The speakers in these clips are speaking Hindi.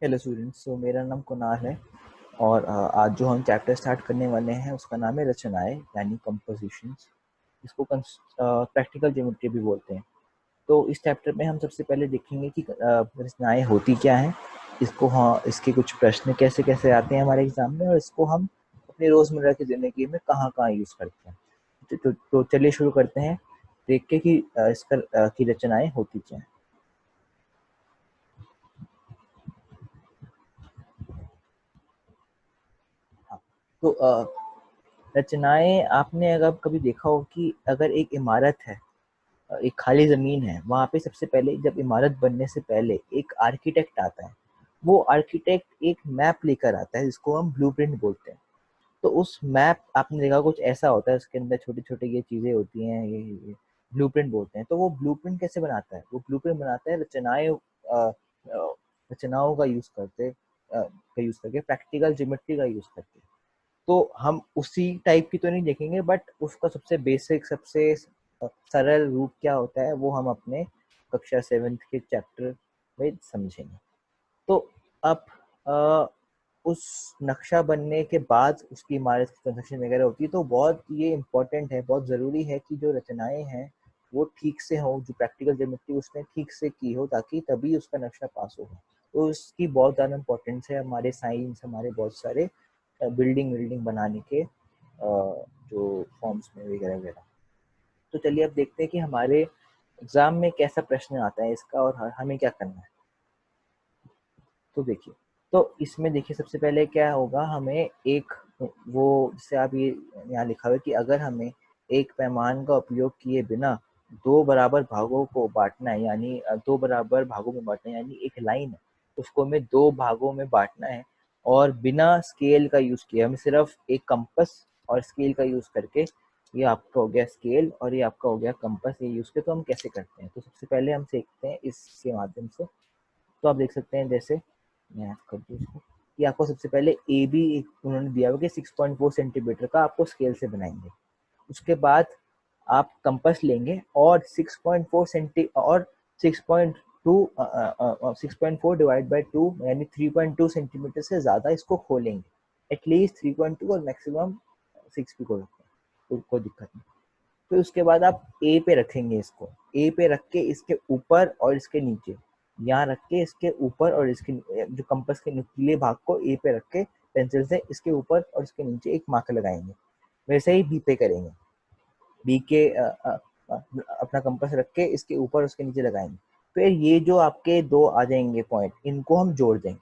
हेलो स्टूडेंट्स, तो मेरा नाम कुणाल है और आज जो हम चैप्टर स्टार्ट करने वाले हैं उसका नाम है रचनाएं यानी कंपोजिशंस। इसको प्रैक्टिकल ज्योमेट्री भी बोलते हैं। तो इस चैप्टर में हम सबसे पहले देखेंगे कि रचनाएं होती क्या हैं, इसको इसके कुछ प्रश्न कैसे कैसे आते हैं हमारे एग्जाम में और इसको हम अपनी रोज़मर्रा की ज़िंदगी में कहाँ कहाँ यूज़ करते हैं। तो चलिए शुरू करते हैं, देख के कि इसका की रचनाएं होती क्या हैं। हाँ, तो रचनाएं आपने अगर कभी देखा हो कि अगर एक इमारत है, एक खाली जमीन है, वहां पे सबसे पहले जब इमारत बनने से पहले एक आर्किटेक्ट आता है। वो आर्किटेक्ट एक मैप लेकर आता है जिसको हम ब्लूप्रिंट बोलते हैं। तो उस मैप आपने देखा कुछ ऐसा होता है, उसके अंदर छोटे छोटे ये चीजें होती हैं, ये ब्लूप्रिंट बोलते हैं। तो वो ब्लूप्रिंट कैसे बनाता है? वो ब्लूप्रिंट बनाता है रचनाओं का यूज करके, प्रैक्टिकल ज्योमेट्री का यूज करके। तो हम उसी टाइप की तो नहीं देखेंगे, बट उसका सबसे बेसिक, सबसे सरल रूप क्या होता है वो हम अपने कक्षा 7th के चैप्टर में समझेंगे। तो अब अ, उस नक्शा बनने के बाद उसकी इमारत की कंस्ट्रक्शन वगैरह होती है। तो बहुत ये इम्पोर्टेंट है, बहुत ज़रूरी है कि जो रचनाएं हैं वो ठीक से हो, जो प्रैक्टिकल ज्योमेट्री उसने ठीक से की हो, ताकि तभी उसका नक्शा पास होगा। तो उसकी बहुत ज़्यादा इम्पोर्टेंस है हमारे साइंस, हमारे बहुत सारे बिल्डिंग विल्डिंग बनाने के जो फॉर्म्स में वगैरह वगैरह। तो चलिए अब देखते हैं कि हमारे एग्जाम में कैसा प्रश्न आता है इसका और हमें क्या करना है। तो देखिए, तो इसमें देखिए सबसे पहले क्या होगा, हमें एक वो जैसे आप ये यहाँ लिखा हुआ है कि अगर हमें एक पैमान का उपयोग किए बिना दो बराबर भागों को बांटना है, यानी दो बराबर भागों में बांटना है, यानी एक लाइन है उसको हमें दो भागों में बांटना है और बिना स्केल का यूज किया, हमें सिर्फ एक कंपस और स्केल का यूज करके, ये आपका हो गया स्केल और ये आपका हो गया कंपस, ये यूज करके तो हम कैसे करते हैं। तो सबसे पहले हम सीखते हैं इसके माध्यम से। तो आप देख सकते हैं, जैसे मैं कर दूँ इसको, कि आपको सबसे पहले ए बी उन्होंने दिया हुआ कि 6.4 सेंटीमीटर का आपको स्केल से बनाएंगे। उसके बाद आप कंपास लेंगे और 6.4 सेंटी और 6.4 डिवाइड बाई 2 यानी 3.2 सेंटीमीटर से ज़्यादा इसको खोलेंगे। एटलीस्ट 3.2 और मैक्सिमम 6 भी खोल सकते हैं, तो कोई दिक्कत नहीं। फिर उसके बाद आप ए पे रखेंगे, इसको ए पे रख के इसके ऊपर और इसके नीचे, यहाँ रख के इसके ऊपर और इसके जो कंपास के नुकीले भाग को ए पे रख के पेंसिल से इसके ऊपर और इसके नीचे एक मार्क लगाएंगे। वैसे ही बी पे करेंगे, बी के अपना कंपास रख के इसके ऊपर उसके नीचे लगाएंगे। फिर ये जो आपके दो आ जाएंगे पॉइंट, इनको हम जोड़ देंगे।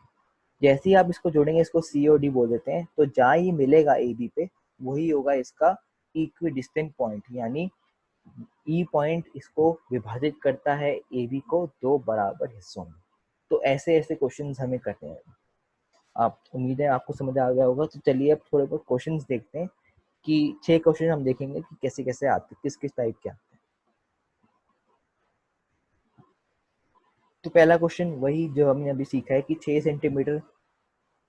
जैसे ही आप इसको जोड़ेंगे, इसको सी और डी बोल देते हैं, तो जहाँ ये मिलेगा ए बी पे, वही होगा इसका इक्वी डिस्टेंट पॉइंट, यानी ई पॉइंट इसको विभाजित करता है ए बी को दो बराबर हिस्सों में। तो ऐसे ऐसे क्वेश्चंस हमें करने हैं। आप, उम्मीद है आपको समझ आ गया होगा। तो चलिए अब थोड़े बहुत क्वेश्चंस देखते हैं, कि 6 क्वेश्चन हम देखेंगे कि कैसे कैसे आते, किस किस टाइप के आते हैं। तो पहला क्वेश्चन वही जो हमने अभी सीखा है कि 6 सेंटीमीटर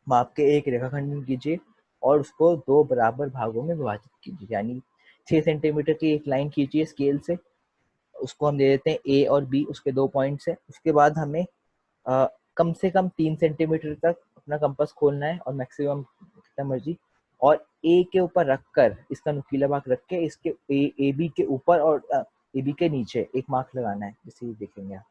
माप के एक रेखाखंड कीजिए और उसको दो बराबर भागों में विभाजित कीजिए। यानी 6 सेंटीमीटर की एक लाइन खींचिए स्केल से, उसको हम दे देते हैं ए और बी, उसके दो पॉइंट्स है। उसके बाद हमें कम से कम 3 सेंटीमीटर तक अपना कंपास खोलना है और मैक्सिमम कितना मर्जी, और ए के ऊपर रखकर इसका नुकीला भाग रख के इसके ए बी के ऊपर और ए बी के नीचे एक मार्क लगाना है, जैसे देखेंगे आप।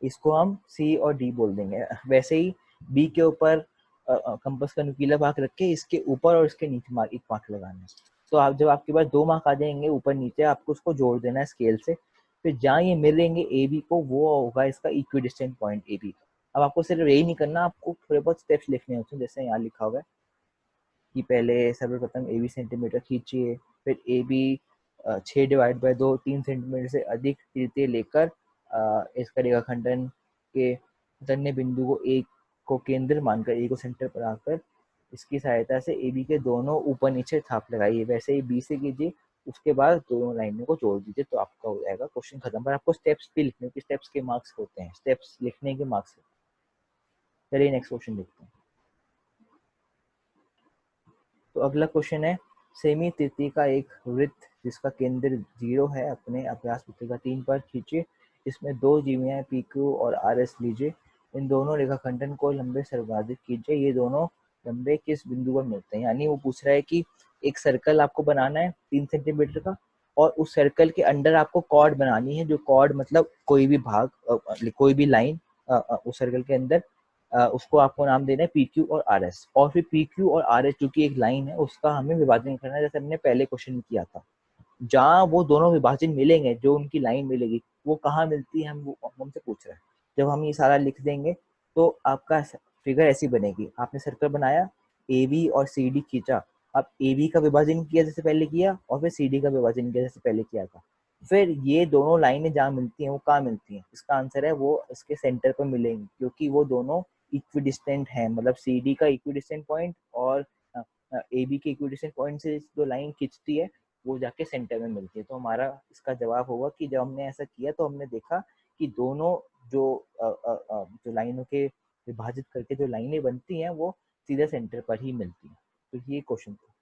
इसको हम सी और डी बोल देंगे। वैसे ही बी के ऊपर कंपास का नुकीला भाग रख के इसके ऊपर और इसके नीचे एक मार्क लगाना है। तो आप जब आपके पास दो मार्क आ जाएंगे ऊपर नीचे, आपको उसको जोड़ देना है स्केल से। फिर जहाँ ये मिलेंगे ए बी को, वो होगा इसका equidistant point A B. अब आपको सिर्फ यही नहीं करना, आपको थोड़े बहुत स्टेप्स लिखने होते हैं, जैसे यहाँ लिखा हुआ है कि पहले सर्वप्रथम ए बी सेंटीमीटर खींचिए, फिर ए बी 6/2 3 सेंटीमीटर से अधिक तीरते लेकर इसका रेखाखंडन के तन्य बिंदु को ए को केंद्र मानकर, ए को सेंटर पर आकर इसकी सहायता से ए बी के दोनों ऊपर नीचे थाप लगाइए। वैसे ही बी से कीजिए, उसके बाद दोनों लाइनों को जोड़ दीजिए, तो आपका हो जाएगा क्वेश्चन खत्म। पर आपको स्टेप्स भी लिखने के, स्टेप्स के मार्क्स होते हैं, स्टेप्स लिखने के मार्क्स। चलिए नेक्स्ट क्वेश्चन देखते हैं। तो अगला क्वेश्चन है, सेमी तृतीय का एक वृत्त जिसका केंद्र 0 है अपने अभ्यास पुस्तिका 3 पर खींचिए। इसमें दो जीवियां पी क्यू और आर एस लीजिए। इन दोनों रेखाखंडन को लंबे से विभाजित कीजिए, ये दोनों लंबे किस बिंदु पर मिलते हैं। यानी वो पूछ रहा है कि एक सर्कल आपको बनाना है 3 सेंटीमीटर का, और उस सर्कल के अंडर आपको कॉर्ड बनानी है, जो कॉर्ड मतलब कोई भी भाग, कोई भी लाइन उस सर्कल के अंदर, उसको आपको नाम देना है पी क्यू और आर एस। और फिर पी क्यू और आर एस जो कि एक लाइन है, उसका हमें विभाजन करना है, जैसे हमने पहले क्वेश्चन में किया था। जहाँ वो दोनों विभाजन मिलेंगे, जो उनकी लाइन मिलेगी, वो कहाँ मिलती है, हम हमसे पूछ रहे हैं। जब हम ये सारा लिख देंगे तो आपका फिगर ऐसी बनेगी। आपने सर्कल बनाया, ए बी और सी डी खींचा, अब ए बी का विभाजन किया जैसे पहले किया, और फिर सी डी का विभाजन किया जैसे पहले किया था। फिर ये दोनों लाइनें जहाँ मिलती हैं वो कहाँ मिलती हैं, इसका आंसर है वो इसके सेंटर पर मिलेंगी, क्योंकि वो दोनों इक्विडिस्टेंट हैं। मतलब सी डी का इक्विडिस्टेंट पॉइंट और ए बी के इक्विडिस्टेंट पॉइंट से जो लाइन खींचती है वो जाके सेंटर में मिलती है। तो हमारा इसका जवाब होगा कि जब हमने ऐसा किया तो हमने देखा कि दोनों जो जो लाइनों के विभाजित करके जो लाइनें बनती हैं वो सीधे सेंटर पर ही मिलती हैं। तो ये क्वेश्चन था,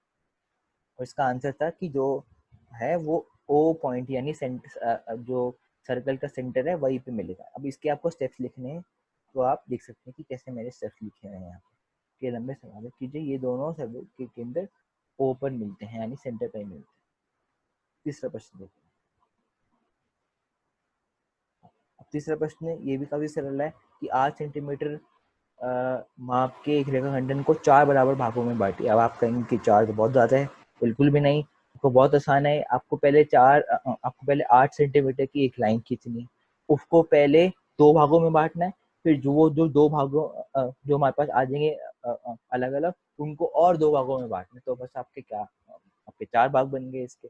और इसका आंसर था कि जो है वो ओ पॉइंट यानी सेंटर, जो सर्कल का सेंटर है वहीं पे मिलेगा। अब इसके आपको स्टेप्स लिखने हैं, तो आप देख सकते हैं कि कैसे मेरे स्टेप्स लिखे हुए हैं यहाँ पे। लंबे समावेश कीजिए, ये दोनों सर्कल के केंद्र ओ पर मिलते हैं, यानी सेंटर पर ही मिलते हैं। तीसरा प्रश्न देखो। अब तीसरा प्रश्न ये भी काफी सरल है कि 8 सेंटीमीटर माप के एक रेखाखंडन को 4 बराबर भागों में बांटिए। अब आप कहेंगे कि 4 तो बहुत ज्यादा है। बिल्कुल भी नहीं, आपको बहुत आसान है। आपको पहले 8 सेंटीमीटर की एक लाइन खींचनी है, उसको पहले 2 भागों में बांटना है। फिर जो 2 भागों जो हमारे पास आ जाएंगे अलग अलग, उनको और 2 भागों में बांटना है। तो बस आपके 4 भाग बन गए इसके।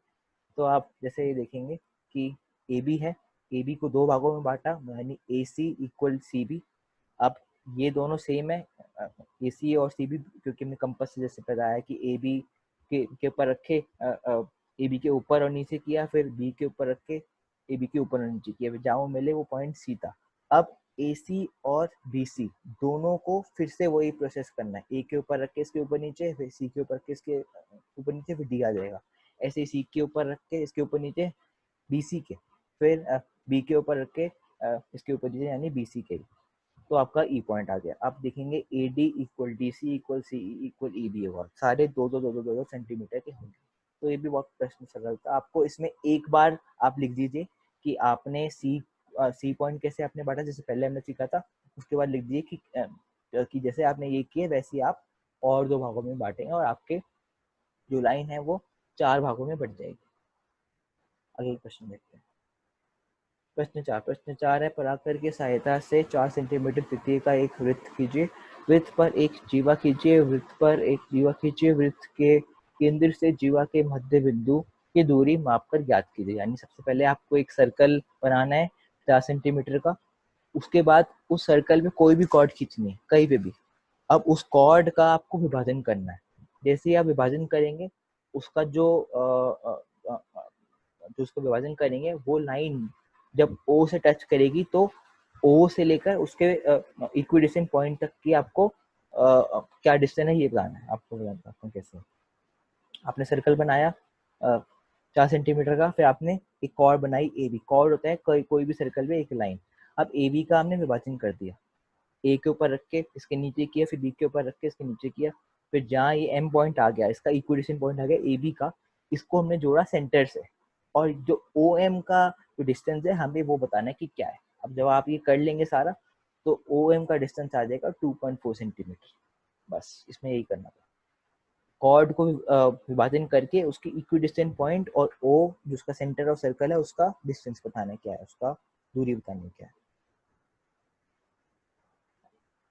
तो आप जैसे ये देखेंगे कि ए बी है, ए बी को 2 भागों में बांटा, यानी ए सी इक्वल सी बी। अब ये दोनों सेम है, ए सी और सी बी, क्योंकि हमने कंपास से जैसे बताया कि ए बी के ऊपर रखे, ए बी के ऊपर और नीचे किया, फिर बी के ऊपर रख के ए बी के ऊपर और नीचे किया, जहाँ वो मिले वो पॉइंट सी था। अब ए सी और बी सी दोनों को फिर से वही प्रोसेस करना है, ए के ऊपर रख के इसके ऊपर नीचे, फिर सी के ऊपर रख के इसके ऊपर नीचे, फिर डी आ जाएगा। ऐसे ही सी के ऊपर रख के इसके ऊपर नीचे बी सी के, फिर बी के ऊपर रख के इसके ऊपर नीचे, यानी बी सी के। तो आपका ई पॉइंट आ गया। आप देखेंगे A D equal D C equal C equal E B होगा, सारे 2-2 सेंटीमीटर के होंगे। तो ये भी बहुत प्रश्न सरल था। आपको इसमें एक बार आप लिख दीजिए कि आपने सी पॉइंट कैसे आपने बांटा, जैसे पहले हमने सीखा था। उसके बाद लिख दीजिए कि जैसे आपने ये किए वैसे आप और 2 भागों में बांटेंगे, और आपके जो लाइन है वो 4 भागों में बट जाएगी। अगले प्रश्न देखते हैं। प्रश्न 4 है, पराकर की सहायता से 4 सेंटीमीटर त्रिज्या का एक वृत्त कीजिए। वृत्त पर एक जीवा खींचिए, वृत्त के केंद्र से जीवा के मध्य बिंदु की दूरी मापकर ज्ञात कीजिए। यानी सबसे पहले आपको एक सर्कल बनाना है 4 सेंटीमीटर का। उसके बाद उस सर्कल में कोई भी कॉर्ड खींचनी है, कहीं पे भी। अब उस कॉर्ड का आपको विभाजन करना है। जैसे ही आप विभाजन करेंगे, उसका जो उसका विभाजन करेंगे, वो लाइन जब ओ से टच करेगी तो ओ से लेकर उसके इक्विडिस्टेंट पॉइंट तक की आपको क्या डिस्टेंस है ये बताना है। आपको बताता हूँ कैसे। आपने सर्कल बनाया 4 सेंटीमीटर का, फिर आपने एक कॉर्ड बनाई ए बी। कॉर्ड होता है कोई भी सर्कल में एक लाइन। अब ए बी का हमने विभाजन कर दिया, ए के ऊपर रख के इसके नीचे किया, फिर बी के ऊपर रख के इसके नीचे किया। फिर जहाँ ये एम पॉइंट आ गया, इसका इक्विडिस्टेंट पॉइंट आ गया ए बी का, इसको हमने जोड़ा सेंटर से। और जो ओ एम का जो डिस्टेंस है हमें वो बताना है कि क्या है। अब जब आप ये कर लेंगे सारा, तो ओ एम का डिस्टेंस आ जाएगा 2.4 सेंटीमीटर। बस इसमें यही करना था। कॉर्ड को विभाजन करके उसकी इक्विडिस्टेंट पॉइंट और ओ जो उसका सेंटर ऑफ सर्कल है उसका डिस्टेंस बताना क्या है, उसका दूरी बतानी क्या है।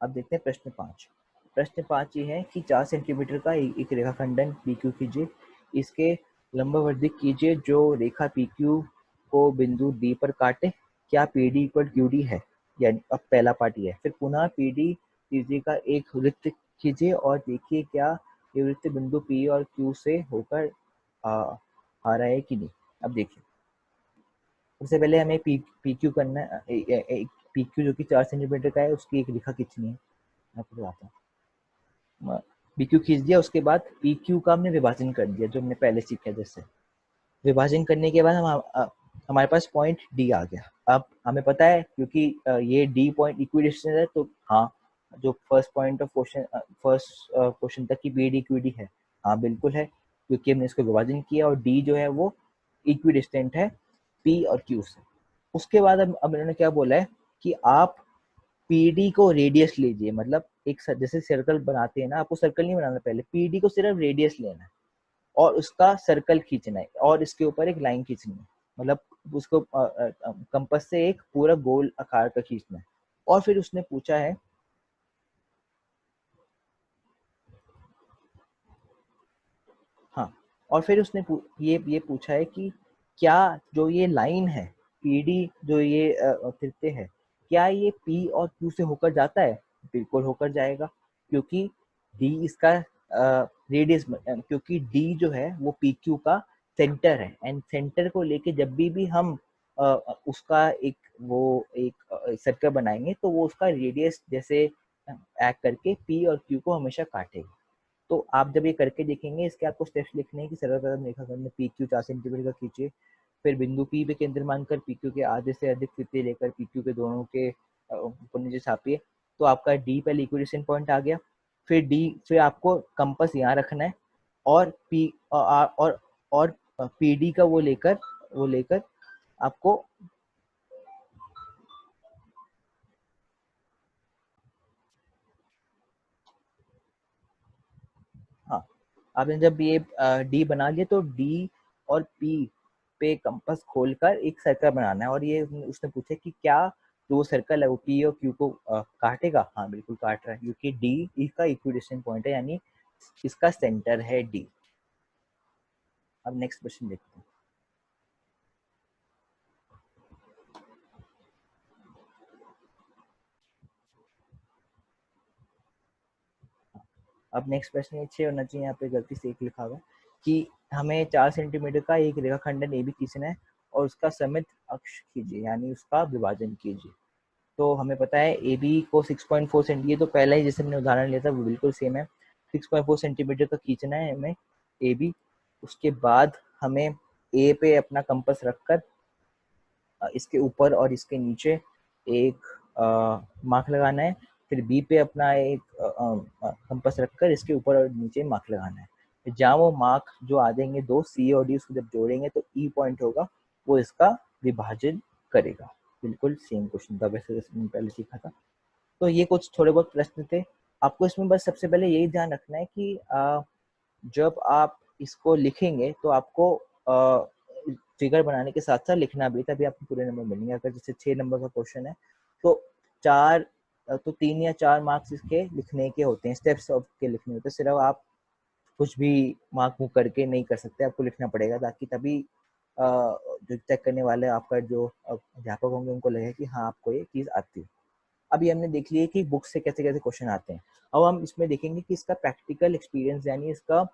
अब देखते हैं प्रश्न 5 ये है कि 4 सेंटीमीटर का एक रेखाखंडन पी क्यू कीजिए, इसके लंबवर्धित कीजिए जो रेखा पी क्यू को बिंदु डी पर काटे। क्या P D equal Q D है? यानी अब पहला पार्ट ये है। फिर पुनः पी डी तीसरी का एक वृत्त कीजिए और देखिए क्या ये वृत्त बिंदु पी और क्यू से होकर आ रहा है कि नहीं। अब देखिए, सबसे पहले हमें पी क्यू करना है। पी क्यू जो कि 4 सेंटीमीटर का है, उसकी एक रेखा खींचनी है। मैं आपको बताता हूँ। पी क्यू खींच दिया, उसके बाद पी क्यू का हमने विभाजन कर दिया, जो हमने पहले सीखा। जैसे विभाजन करने के बाद हम हमारे पास पॉइंट डी आ गया। अब हमें पता है क्योंकि ये डी पॉइंट इक्विडिस्टेंस है, तो हाँ, जो first point of question, first question तक की बी डी इक्विडी है, हाँ बिल्कुल है, क्योंकि हमने इसको विभाजन किया और डी जो है वो इक्विडिस्टेंट है पी और क्यू से। उसके बाद अब इन्होंने क्या बोला है कि आप पीडी को रेडियस लीजिए, मतलब एक जैसे सर्कल बनाते हैं ना, आपको सर्कल नहीं बनाना, पहले पीडी को सिर्फ रेडियस लेना है और उसका सर्कल खींचना है और इसके ऊपर एक लाइन खींचनी है, मतलब उसको कंपास से एक पूरा गोल आकार का खींचना है। और फिर उसने पूछा है, हाँ, और फिर उसने ये पूछा है कि क्या जो ये लाइन है पीडी जो ये फिरते हैं, क्या ये पी और क्यू से होकर जाता है? बिल्कुल होकर जाएगा, क्योंकि डी इसका रेडियस, क्योंकि डी जो है वो पी क्यू का सेंटर है, एंड सेंटर को लेके जब भी हम उसका एक वो एक सर्कल बनाएंगे तो वो उसका रेडियस जैसे एक्ट करके पी और क्यू को हमेशा काटेगा। तो आप जब ये करके देखेंगे, इसके आपको स्टेप्स लिखने हैं कि सर्वप्रथम रेखाखंड पी क्यू 4 सेंटीमीटर का खींचिए, फिर बिंदु पी पे केंद्र मानकर पी क्यू के आधे से अधिक फिरते लेकर पी क्यू के दोनों के ऊपर नीचे छापिए, तो आपका डी पहले इक्वेशन पॉइंट आ गया। फिर आपको कंपास यहाँ रखना है और पी और पी डी का वो लेकर आपको, हाँ, आपने जब ये डी बना लिया तो डी और पी पे कंपास खोलकर एक सर्कल बनाना है, और ये उसने पूछा कि क्या जो सर्कल है वो पी और क्यू को काटेगा? हाँ बिल्कुल काट रहा है, क्योंकि डी इसका इक्विडिस्टेंस पॉइंट है, यानी इसका सेंटर है डी। अब नेक्स्ट क्वेश्चन देखते हैं। अब नेक्स्ट प्रश्न ये 6 होना चाहिए, यहाँ पे गलती से 1 लिखा हुआ है कि हमें 4 सेंटीमीटर का एक रेखाखंडन ए बी खींचना है और उसका समित अक्ष कीजिए, यानी उसका विभाजन कीजिए। तो हमें पता है ए बी को 6.4 सेंटी, ये तो पहला ही जैसे हमने उदाहरण लिया था वो बिल्कुल सेम है, 6.4 सेंटीमीटर का खींचना है हमें ए बी। उसके बाद हमें ए पे अपना कंपास रखकर इसके ऊपर और इसके नीचे एक मार्क लगाना है, फिर बी पे अपना एक कंपास रखकर इसके ऊपर और नीचे मार्क लगाना है। जहाँ वो मार्क जो आ जाएंगे दो सी और डी, उसको जब जोड़ेंगे तो ई पॉइंट होगा, वो इसका विभाजन करेगा। बिल्कुल सेम क्वेश्चन था वैसे जैसे मैंने पहले सीखा था। तो ये कुछ थोड़े बहुत प्रश्न थे। आपको इसमें बस सबसे पहले यही ध्यान रखना है कि जब आप इसको लिखेंगे तो आपको फिगर बनाने के साथ साथ लिखना भी, तभी आपको पूरे नंबर मिलेंगे। अगर जैसे 6 नंबर का क्वेश्चन है तो चार तो 3 या 4 मार्क्स इसके लिखने के होते हैं, स्टेप्स ऑफ के लिखने होते हैं, सिर्फ आप कुछ भी मार्क मुँह करके नहीं कर सकते, आपको लिखना पड़ेगा, ताकि तभी जो चेक करने वाले आपका जो अध्यापक होंगे उनको लगे कि हाँ आपको ये चीज़ आती है। अभी हमने देख लिया कि बुक से कैसे कैसे क्वेश्चन आते हैं। अब हम इसमें देखेंगे कि इसका प्रैक्टिकल एक्सपीरियंस, यानी इसका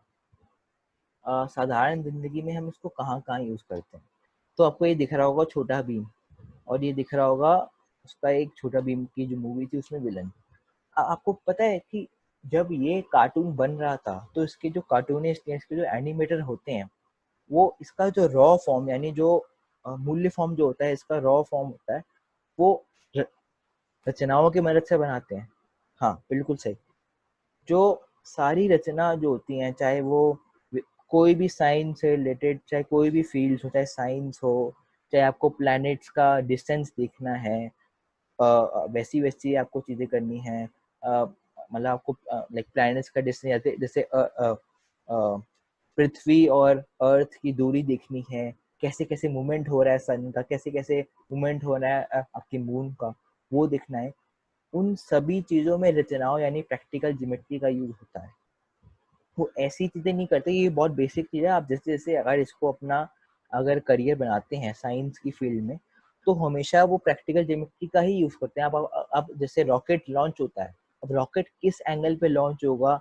साधारण जिंदगी में हम इसको कहाँ कहाँ यूज करते हैं। तो आपको ये दिख रहा होगा छोटा भीम, और ये दिख रहा होगा उसका एक छोटा भीम की जो मूवी थी उसमें विलन। आपको पता है कि जब ये कार्टून बन रहा था तो इसके जो कार्टूनिस्ट या इसके जो एनिमेटर होते हैं, वो इसका जो रॉ फॉर्म, यानी जो मूल्य फॉर्म जो होता है, इसका रॉ फॉर्म होता है, वो रचनाओं की मदद से बनाते हैं। हाँ बिल्कुल सही। जो सारी रचना जो होती हैं, चाहे वो कोई भी साइंस से रिलेटेड, चाहे कोई भी फील्ड हो, चाहे साइंस हो, चाहे आपको प्लैनेट्स का डिस्टेंस देखना है, वैसी वैसी आपको चीज़ें करनी है, मतलब आपको लाइक प्लैनेट्स का डिस्टेंस, जैसे जैसे पृथ्वी और अर्थ की दूरी देखनी है, कैसे कैसे मूवमेंट हो रहा है सन का, कैसे कैसे मूवमेंट हो रहा है आपकी मून का, वो देखना है। उन सभी चीज़ों में रचनाओं यानी प्रैक्टिकल ज्योमेट्री का यूज होता है। वो ऐसी चीज़ें नहीं करते, ये बहुत बेसिक चीज़ है। आप जैसे जैसे अगर इसको अपना अगर करियर बनाते हैं साइंस की फील्ड में, तो हमेशा वो प्रैक्टिकल ज्योमेट्री का ही यूज़ करते हैं। अब जैसे रॉकेट लॉन्च होता है, अब रॉकेट किस एंगल पे लॉन्च होगा,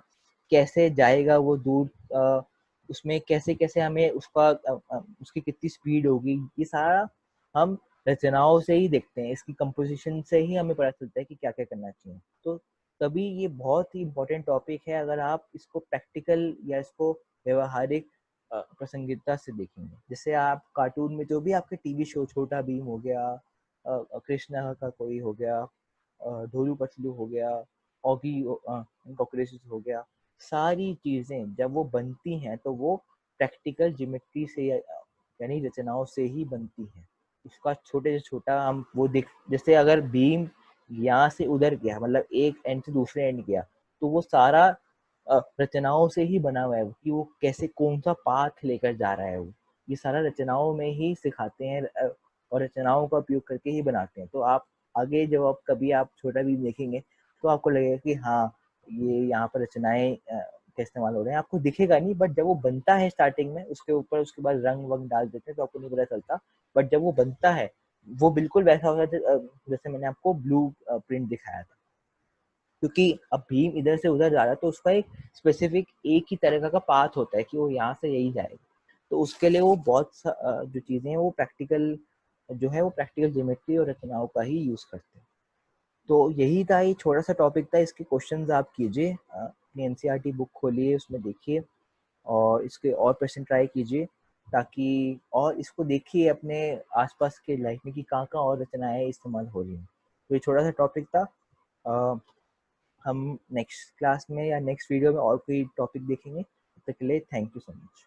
कैसे जाएगा वो दूर, उसमें कैसे कैसे हमें उसकी कितनी स्पीड होगी, ये सारा हम रचनाओं से ही देखते हैं, इसकी कंपोजिशन से ही हमें पता चलता है कि क्या क्या करना चाहिए। तो तभी ये बहुत ही इम्पोर्टेंट टॉपिक है। अगर आप इसको प्रैक्टिकल या इसको व्यवहारिक प्रासंगिकता से देखेंगे। जैसे आप कार्टून में जो भी आपके टीवी शो, छोटा भीम हो गया, कृष्णा का कोई हो गया, ढोलू पतलू हो गया, ऑगी कॉकरोचेस हो गया, सारी चीजें जब वो बनती हैं तो वो प्रैक्टिकल ज्योमेट्री से यानी रचनाओं से ही बनती हैं। उसका छोटे से छोटा हम वो देख, जैसे अगर बीम यहाँ से उधर गया, मतलब एक एंड से दूसरे एंड गया, तो वो सारा रचनाओं से ही बना हुआ है कि वो कैसे कौन सा पाथ लेकर जा रहा है। वो ये सारा रचनाओं में ही सिखाते हैं, और रचनाओं का उपयोग करके ही बनाते हैं। तो आप आगे जब आप कभी आप छोटा भी देखेंगे तो आपको लगेगा कि हाँ, ये यहाँ पर रचनाएं का इस्तेमाल हो रहे हैं। आपको दिखेगा नहीं, बट जब वो बनता है स्टार्टिंग में, उसके ऊपर उसके बाद रंग वंग डाल देते हैं तो आपको नहीं पता चलता। बट जब वो बनता है वो बिल्कुल वैसा होता है जैसे मैंने आपको ब्लू प्रिंट दिखाया था। क्योंकि अब भीम इधर से उधर जा रहा है तो उसका एक स्पेसिफिक एक ही तरह का पाथ होता है कि वो यहाँ से यही जाएगा। तो उसके लिए वो बहुत जो चीज़ें हैं वो प्रैक्टिकल जो है वो प्रैक्टिकल ज्योमेट्री और रचनाओं का ही यूज़ करते हैं। तो यही था, ये छोटा सा टॉपिक था। इसके क्वेश्चंस आप कीजिए, अपनी एनसीईआरटी बुक खोलिए, उसमें देखिए और इसके और क्वेश्चन ट्राई कीजिए, ताकि और इसको देखिए अपने आसपास के लाइफ में कि कहाँ और रचनाएं इस्तेमाल हो रही हैं। तो ये छोटा सा टॉपिक था। हम नेक्स्ट क्लास में या नेक्स्ट वीडियो में और कोई टॉपिक देखेंगे। तब तक के लिए थैंक यू सो मच।